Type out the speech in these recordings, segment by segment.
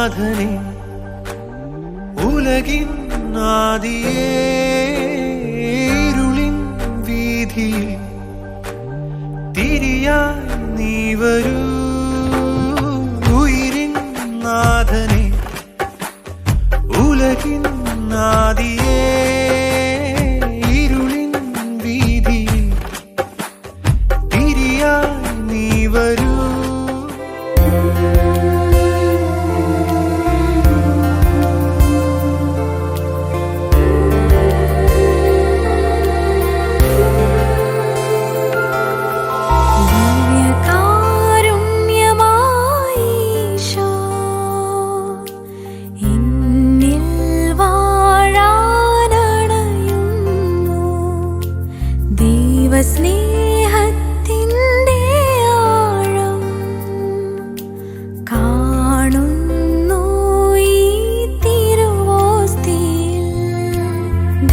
നാഥനെ ഉലകിൻ ആദിയേ ഇരുളിൻ വീതിയിൽ തിരിയായി നീ വരൂ ഉയിരിൻ നാഥനെ ഉലകിൻ ആദിയേ ഇരുളിൻ വീതിയിൽ തിരിയായി നീ വരൂ. സ്നേഹത്തിൻ്റെ ആഴം കാണുന്നു ഈ തിരുവോസ്തിയിൽ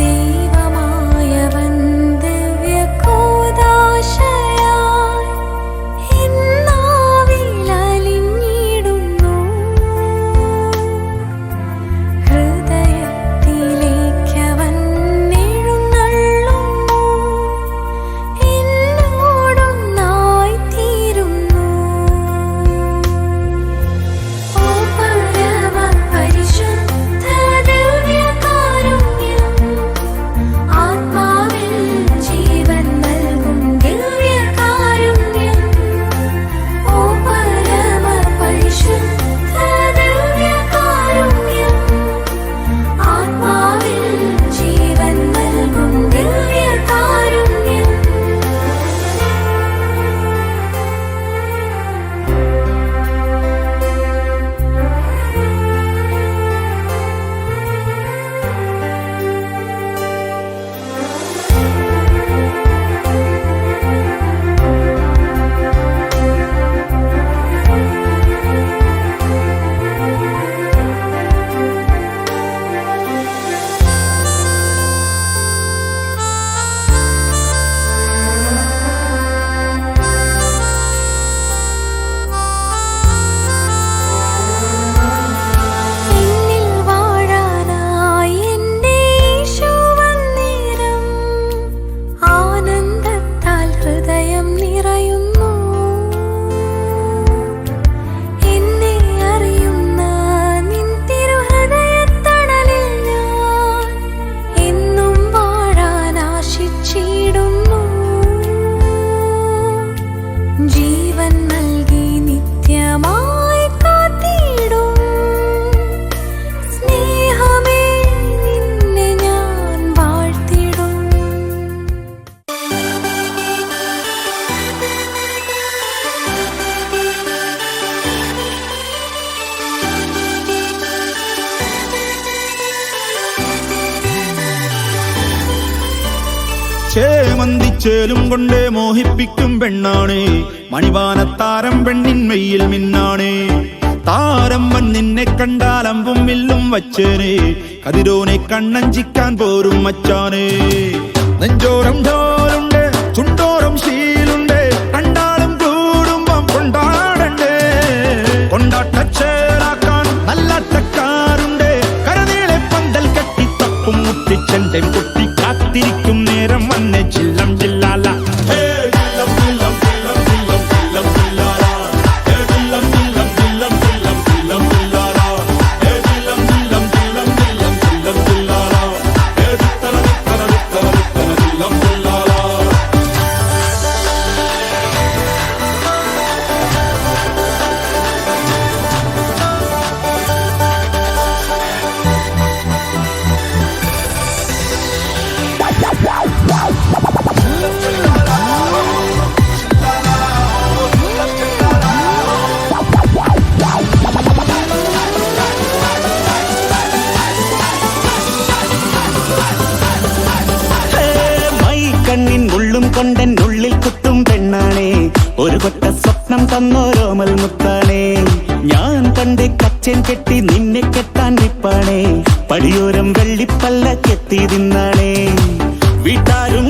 ദൈവമായവൻ ദിവ്യകൂദാശയായി എന്നാവിലലിഞ്ഞിടുന്നു ഹൃദയത്തിലേക്കവൻ ചേമന്തിച്ചേലും കൊണ്ടേ മോഹിപ്പിക്കും പെണ്ണാണേ മണിവാനത്താരം പെണ്ണിൻ മെയ്യിൽ മിന്നാണേ താരം വൻ നിന്നെ കണ്ടാൽ അമ്പും വില്ലും വച്ചേനെ കതിരോനെ കണ്ണഞ്ചിക്കാൻ പോരും മച്ചാനേ നെഞ്ചോരം ഢോലുണ്ട് ചുണ്ടോരം ശീലുണ്ട് കണ്ടാലും കൂടുമ്പം കൊണ്ടാടണ്ടേ കൊണ്ടാട്ടച്ചേരാക്കാൻ നല്ലാട്ടക്കാരുണ്ട് കരനീളെ പന്തൽ കെട്ടി തപ്പും മുട്ടിച്ചെന്റെ കുട്ടി കാത്തിരിക്കും നേരം വന്നെ ചില്ലം ചില്ലാല കണ്ണിൻ ഉള്ളും കൊണ്ടൻ ഉള്ളിൽ കുത്തും പെണ്ണാണേ ഒരു കൊട്ട സ്വപ്നം തന്നോരോമൽ മുത്താണേ ഞാൻ കണ്ട് കച്ചൻ കെട്ടി നിന്നെ കെട്ടാൻ നിപ്പാണേ പടിയോരം വെള്ളിപ്പല്ല കെത്തി തിന്നാണേ വീട്ടാരും